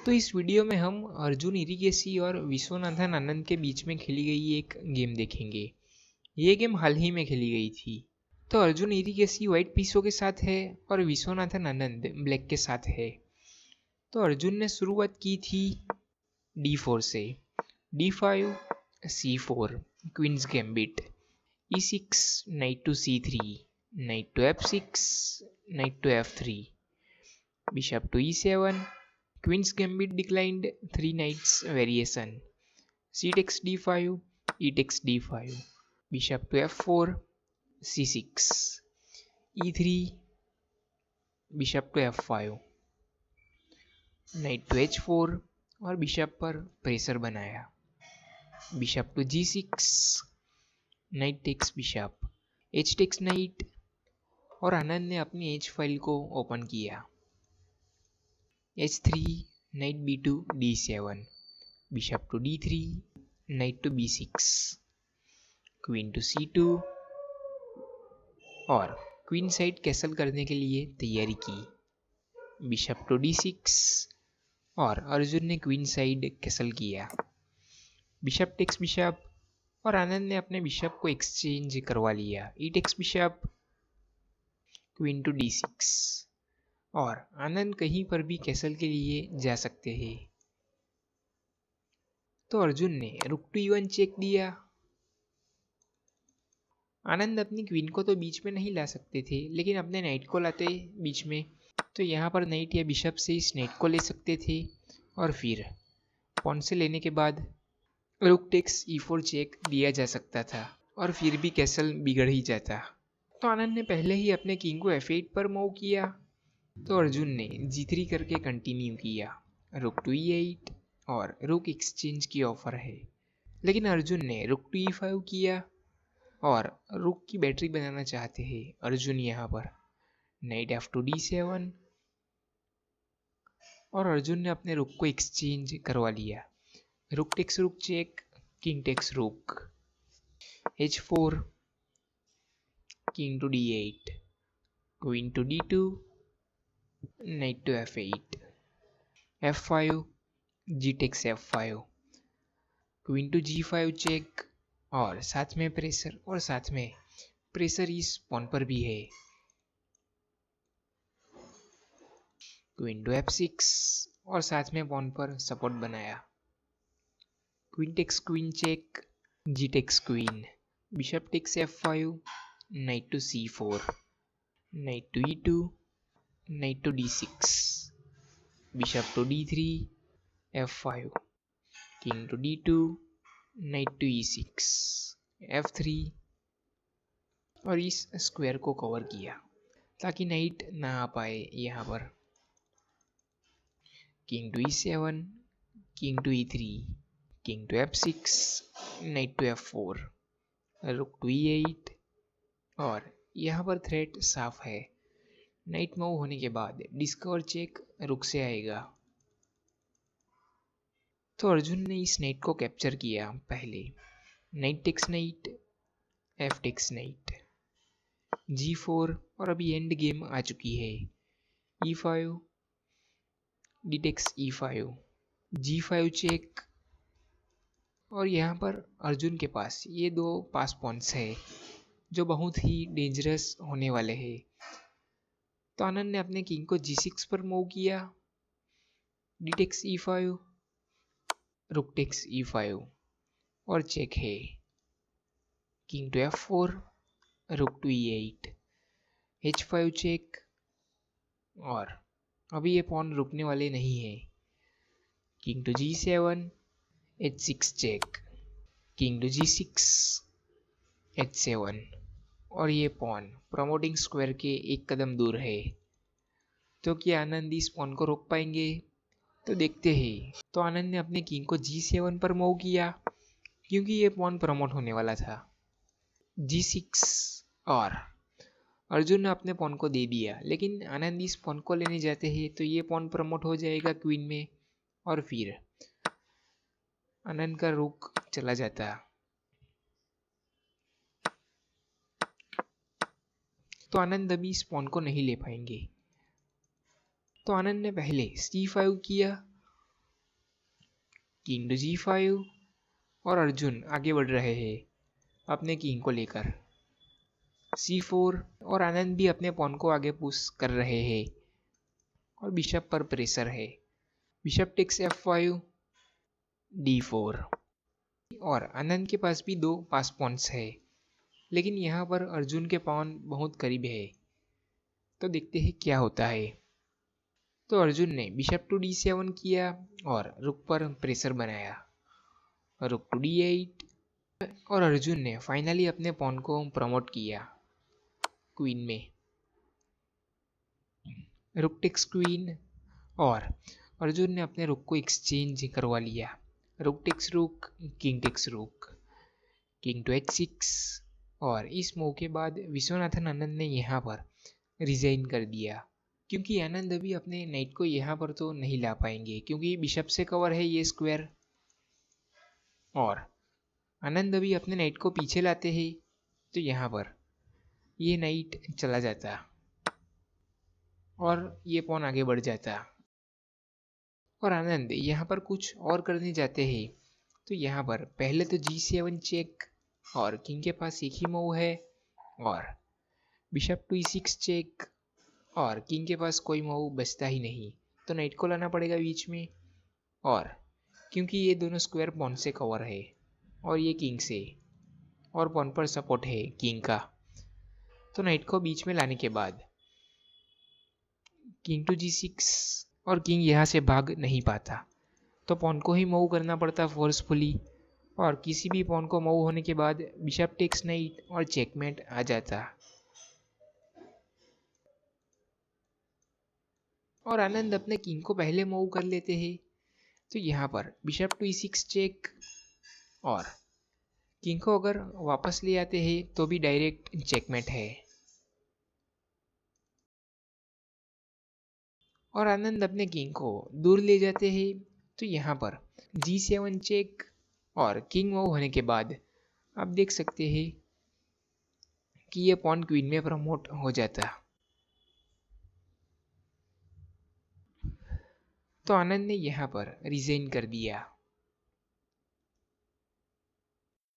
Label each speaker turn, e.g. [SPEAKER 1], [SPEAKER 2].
[SPEAKER 1] तो इस वीडियो में हम अर्जुन इरिगेसी और विश्वनाथन आनंद के बीच में खेली गई एक गेम देखेंगे। ये गेम हाल ही में खेली गई थी। तो अर्जुन इरिगेसी व्हाइट पीसों के साथ है और विश्वनाथन आनंद ब्लैक के साथ है। तो अर्जुन ने शुरुआत की थी D4 से। D5 C4 queen's gambit, E6 knight to C3, knight to F6, knight to F3, bishop to E7, Queen's Gambit declined 3 knights variation. C takes D5, E takes D5, Bishop to F4, C6, E3, Bishop to F5, Knight to H4 और bishop पर pressure बनाया। Bishop to G6, knight takes bishop, H takes knight और आनंद ने अपनी H file को open किया। H3, Knight B2 D7, Bishop to D3, Knight to B6, Queen to C2 और queen side castle करने के लिए तैयारी की। बिशप टू D6 और अर्जुन ने क्वीन साइड कैसल किया। बिशप टेक्स बिशप और आनंद ने अपने बिशप को एक्सचेंज करवा लिया। E takes bishop, queen to D6 और आनंद कहीं पर भी कैसल के लिए जा सकते हैं। तो अर्जुन ने रुक टू E1 चेक दिया। आनंद अपनी क्वीन को तो बीच में नहीं ला सकते थे, लेकिन अपने नाइट को लाते बीच में तो यहाँ पर नाइट या बिशप से इस नाइट को ले सकते थे और फिर पॉन से लेने के बाद रुक टेक्स E4 चेक दिया जा सकता था और फिर भी कैसल बिगड़ ही जाता। तो आनंद ने पहले ही अपने किंग को F8 पर मूव किया, तो अर्जुन ने G3 करके कंटिन्यू किया। रुक टू E8 और रुक एक्सचेंज की ऑफर है, लेकिन अर्जुन ने रुक टू E5 किया और रुक की बैटरी बनाना चाहते हैं अर्जुन यहाँ पर। नाइट F2 D7 और अर्जुन ने अपने रुक को एक्सचेंज करवा लिया। रुक टेक्स रुक check, king takes rook, H4, king to D8, queen to D2, knight to F8, F5, G takes F5, queen to G5 check और साथ में प्रेशर इस पॉन पर भी है। क्वीन टू F6 और साथ में पॉन पर सपोर्ट बनाया। Queen takes queen check, G takes queen, bishop takes F5, knight to C4, knight to E2, knight to D6, bishop to D3, F5, king to D2, knight to E6, F3 और इस square को cover किया ताकि night ना आ पाए यहाँ पर। King to E7, king to E3, king to F6, knight to F4, rook to E8 और यहाँ पर थ्रेट साफ है। नाइट मूव होने के बाद डिस्कवर चेक रुक से आएगा। तो अर्जुन ने इस नाइट को कैप्चर किया। पहले knight takes knight, F takes knight, G4 और अभी एंड गेम आ चुकी है। E5, D takes E5, G5 check और यहाँ पर अर्जुन के पास ये दो पास पॉइंट्स है जो बहुत ही डेंजरस होने वाले हैं। तो आनंद ने अपने किंग को G6 पर मूव किया। D takes E5, rook takes E5 और चेक है। King to F4, rook to E8, H5 check और अभी ये पॉन रुकने वाले नहीं है। King to G7, H6 check, king to G6, H7 और ये पॉन प्रमोटिंग स्क्वायर के एक कदम दूर है। तो क्या आनंद इस पॉन को रोक पाएंगे? तो देखते हैं। तो आनंद ने अपने किंग को G7 पर मूव किया क्योंकि ये पॉन प्रमोट होने वाला था। G6 और अर्जुन ने अपने पॉन को दे दिया, लेकिन आनंद इस पॉन को लेने जाते हैं तो ये पॉन प्रमोट हो जाएगा क्वीन में और फिर आनंद का रुक चला जाता। तो आनंद अभी इस पॉन को नहीं ले पाएंगे। तो आनंद ने पहले C5 किया किंग टू G5 और अर्जुन आगे बढ़ रहे हैं अपने किंग को लेकर। C4 और आनंद भी अपने पॉन को आगे पुश कर रहे हैं और बिशप पर प्रेशर है। बिशप टेक्स F5, D4 और आनंद के पास भी दो पास पॉन्स है, लेकिन यहाँ पर अर्जुन के पॉन बहुत करीब है। तो देखते हैं क्या होता है। तो अर्जुन ने बिशप टू D7 किया और रुक पर प्रेशर बनाया। रुक टू D8 और अर्जुन ने फाइनली अपने पॉन को प्रमोट किया क्वीन में। रुक टेक्स क्वीन और अर्जुन ने अपने रुक को एक्सचेंज करवा लिया। रुक टेक्स रुक, किंग टेक्स रुक, किंग टू H6 और इस मूव के बाद विश्वनाथन आनंद ने यहाँ पर रिजाइन कर दिया, क्योंकि आनंद अभी अपने नाइट को यहाँ पर तो नहीं ला पाएंगे क्योंकि बिशप से कवर है ये स्क्वायर। और आनंद अभी अपने नाइट को पीछे लाते हैं तो यहाँ पर ये नाइट चला जाता और ये पॉन आगे बढ़ जाता। और आनंद यहाँ पर कुछ और करने जाते हैं तो यहाँ पर पहले तो G7 चेक और किंग के पास एक ही मूव है, और बिशप टू E6 चेक और किंग के पास कोई मूव बचता ही नहीं, तो नाइट को लाना पड़ेगा बीच में। और क्योंकि ये दोनों स्क्वायर पॉन से कवर है और ये किंग से, और पॉन पर सपोर्ट है किंग का, तो नाइट को बीच में लाने के बाद किंग टू G6 और किंग यहाँ से भाग नहीं पाता, तो पॉन को ही मूव करना पड़ता फोर्सफुली। और किसी भी पॉन को मूव होने के बाद बिशप टेक्स नाइट और चेकमेट आ जाता। और आनंद अपने किंग को पहले मूव कर लेते हैं तो यहाँ पर बिशप टू E6 चेक, और किंग को अगर वापस ले आते हैं तो भी डायरेक्ट चेकमेट है। और आनंद अपने किंग को दूर ले जाते हैं तो यहाँ पर G7 चेक और किंग मूव होने के बाद आप देख सकते हैं कि ये पॉन क्वीन में प्रमोट हो जाता। तो आनंद ने यहाँ पर रिजाइन कर दिया।